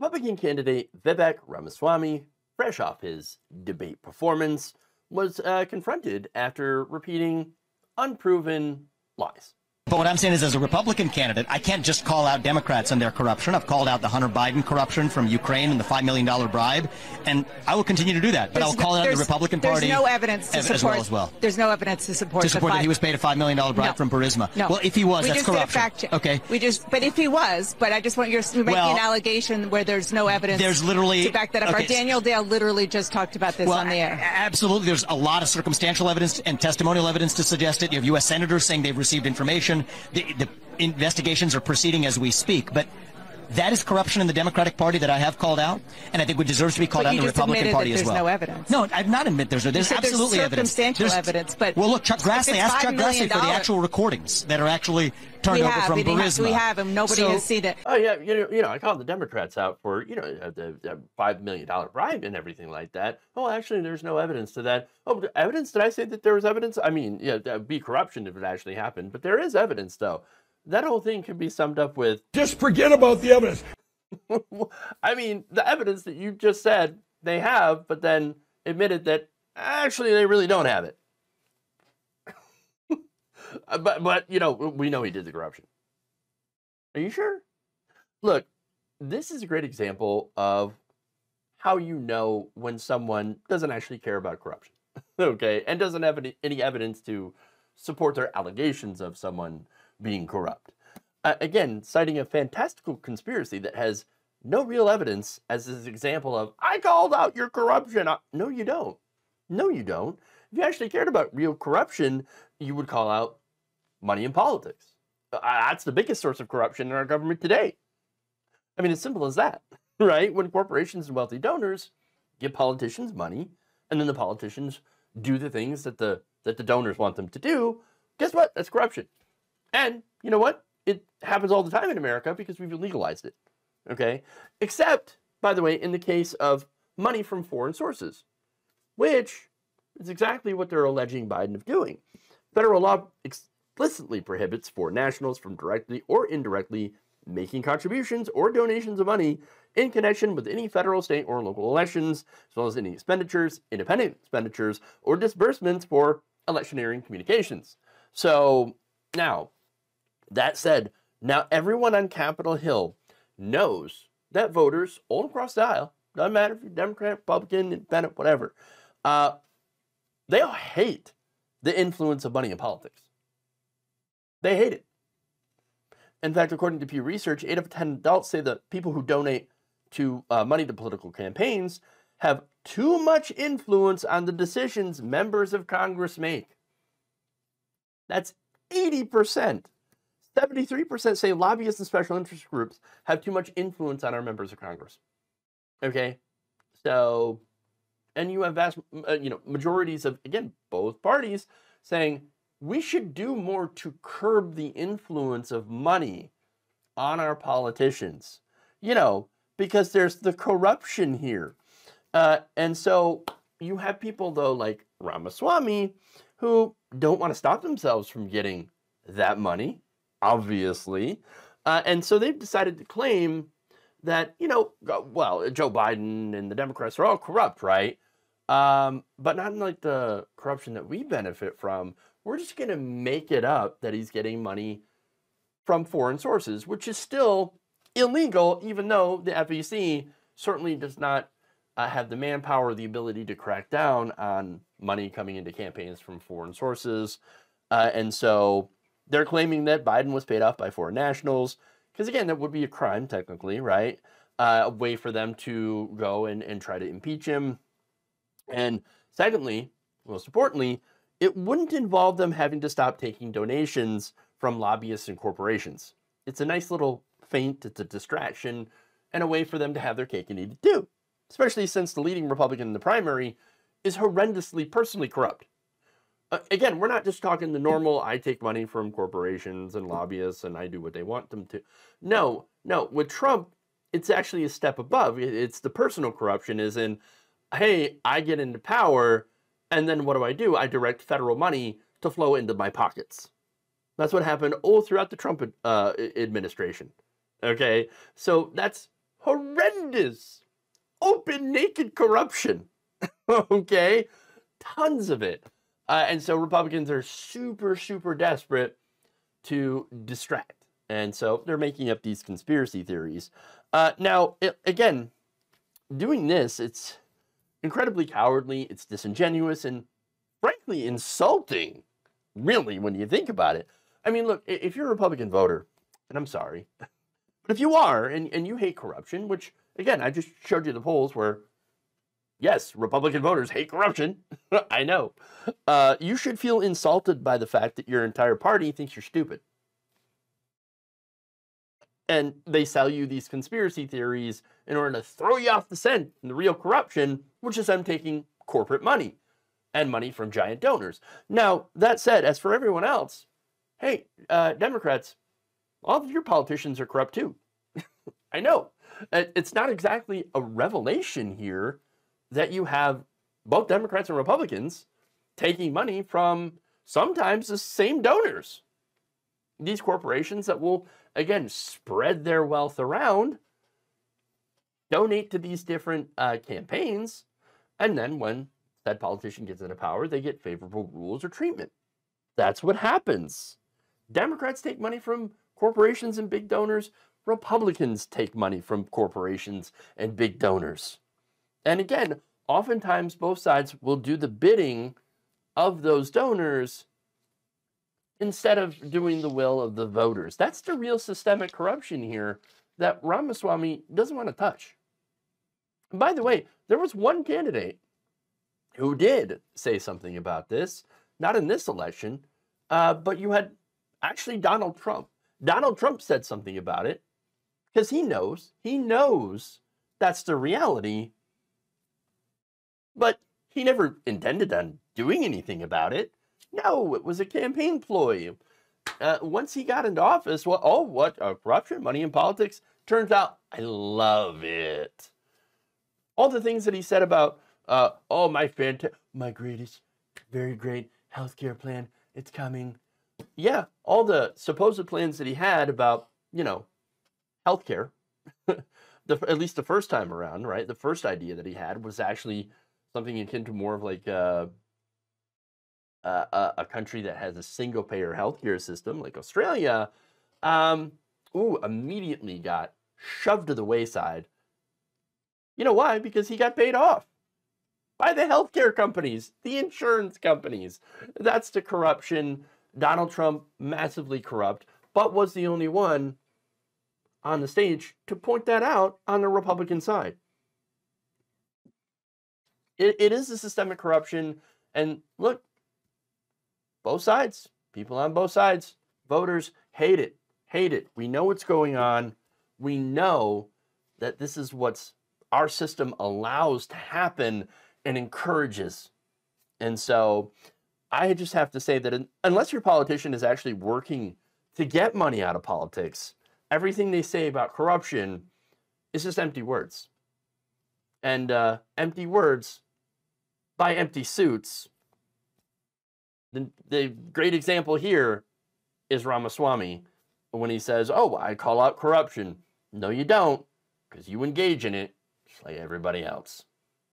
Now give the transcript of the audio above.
Republican candidate Vivek Ramaswamy, fresh off his debate performance, was confronted after repeating unproven lies. But what I'm saying is, as a Republican candidate, I can't just call out Democrats and their corruption. I've called out the Hunter Biden corruption from Ukraine and the $5 million bribe, and I will continue to do that. But I'll call out the Republican Party. There's no evidence to support as well. There's no evidence to support that he was paid a $5 million bribe from Burisma. No. Well, if he was, that's corruption. Fact check. Okay. But if he was, I just want you're making an allegation where there's no evidence. There's literally to back that up. Okay. Our Daniel Dale literally just talked about this on the air. Absolutely. There's a lot of circumstantial evidence and testimonial evidence to suggest it. You have U.S. senators saying they've received information. The investigations are proceeding as we speak, but that is corruption in the Democratic Party that I have called out, and I think it deserves to be called out in the Republican Party as well. There's no evidence. No, I've not admitted there's absolutely evidence. Circumstantial evidence, but well, look, Chuck Grassley, ask Chuck Grassley for the actual recordings that are actually turned over from Burisma. We have them. Nobody has seen it. Oh yeah, you know, I called the Democrats out for the $5 million bribe and everything like that. Oh, actually, there's no evidence to that. Oh, evidence? Did I say that there was evidence? I mean, yeah, that would be corruption if it actually happened, but there is evidence though. That whole thing can be summed up with just forget about the evidence. I mean, the evidence that you just said they have, but then admitted that actually they really don't have it. but you know, we know he did the corruption. Are you sure? Look, this is a great example of how you know when someone doesn't actually care about corruption, okay, and doesn't have any evidence to support their allegations of someone being corrupt. Again, citing a fantastical conspiracy that has no real evidence as this example of, I called out your corruption. No, you don't. No, you don't. If you actually cared about real corruption, you would call out money in politics. That's the biggest source of corruption in our government today. I mean, as simple as that, right? When corporations and wealthy donors give politicians money, and then the politicians do the things that the donors want them to do, guess what? That's corruption. And you know what? It happens all the time in America because we've legalized it, okay? Except, by the way, in the case of money from foreign sources, which is exactly what they're alleging Biden of doing. Federal law explicitly prohibits foreign nationals from directly or indirectly making contributions or donations of money in connection with any federal, state, or local elections, as well as any expenditures, independent expenditures, or disbursements for electioneering communications. So, now, that said, now everyone on Capitol Hill knows that voters all across the aisle, doesn't matter if you're Democrat, Republican, Independent, whatever, they all hate the influence of money in politics. They hate it. In fact, according to Pew Research, 8 of 10 adults say that people who donate to money to political campaigns have too much influence on the decisions members of Congress make. That's 80%. 73% say lobbyists and special interest groups have too much influence on our members of Congress. Okay, so, and you have vast, majorities of, again, both parties saying we should do more to curb the influence of money on our politicians, because there's the corruption here. And so you have people, though, like Ramaswamy, who don't want to stop themselves from getting that money, obviously. And so they've decided to claim that, well, Joe Biden and the Democrats are all corrupt, right? But not like the corruption that we benefit from. We're just going to make it up that he's getting money from foreign sources, which is still illegal, even though the FEC certainly does not have the manpower or the ability to crack down on money coming into campaigns from foreign sources. And so they're claiming that Biden was paid off by foreign nationals, because again, that would be a crime technically, right? A way for them to go and try to impeach him. And secondly, most importantly, it wouldn't involve them having to stop taking donations from lobbyists and corporations. It's a nice little feint, it's a distraction, and a way for them to have their cake and eat it too. Especially since the leading Republican in the primary is horrendously personally corrupt. Again, we're not just talking the normal, I take money from corporations and lobbyists and I do what they want them to. No, with Trump, it's actually a step above. It's the personal corruption is in, hey, I get into power, and then what do? I direct federal money to flow into my pockets. That's what happened all throughout the Trump administration. Okay, so that's horrendous, open, naked corruption. Okay? Tons of it. And so Republicans are super, super desperate to distract. And so they're making up these conspiracy theories. Now, again, doing this, it's incredibly cowardly, it's disingenuous, and frankly insulting, really, when you think about it. I mean, look, if you're a Republican voter, and I'm sorry, but if you are, and you hate corruption, which, again, I just showed you the polls where, yes, Republican voters hate corruption, I know, you should feel insulted by the fact that your entire party thinks you're stupid. And they sell you these conspiracy theories in order to throw you off the scent in the real corruption, which is them taking corporate money and money from giant donors. Now, that said, as for everyone else, hey, Democrats, all of your politicians are corrupt too. I know. It's not exactly a revelation here that you have both Democrats and Republicans taking money from sometimes the same donors. These corporations that will, again, spread their wealth around, donate to these different campaigns, and then when that politician gets into power, they get favorable rules or treatment. That's what happens. Democrats take money from corporations and big donors. Republicans take money from corporations and big donors. And again, oftentimes both sides will do the bidding of those donors instead of doing the will of the voters. That's the real systemic corruption here that Ramaswamy doesn't want to touch. And by the way, there was one candidate who did say something about this, not in this election, but you had actually Donald Trump. Donald Trump said something about it because he knows that's the reality, but he never intended on doing anything about it. No, it was a campaign ploy. Once he got into office, well, oh, what? Corruption, money in politics? Turns out, I love it. All the things that he said about, oh, my greatest, very great healthcare plan, it's coming. Yeah, all the supposed plans that he had about, healthcare, at least the first time around, right? The first idea that he had was actually something akin to more of like a country that has a single-payer healthcare system, like Australia, immediately got shoved to the wayside. You know why? Because he got paid off by the healthcare companies, the insurance companies. That's the corruption. Donald Trump, massively corrupt, but was the only one on the stage to point that out on the Republican side. It is a systemic corruption, and look, both sides, people on both sides, voters hate it. We know what's going on. We know that this is what our system allows to happen and encourages. And so I just have to say that unless your politician is actually working to get money out of politics, everything they say about corruption is just empty words. And empty words buy empty suits. The great example here is Ramaswamy when he says, oh, I call out corruption. No, you don't, because you engage in it just like everybody else.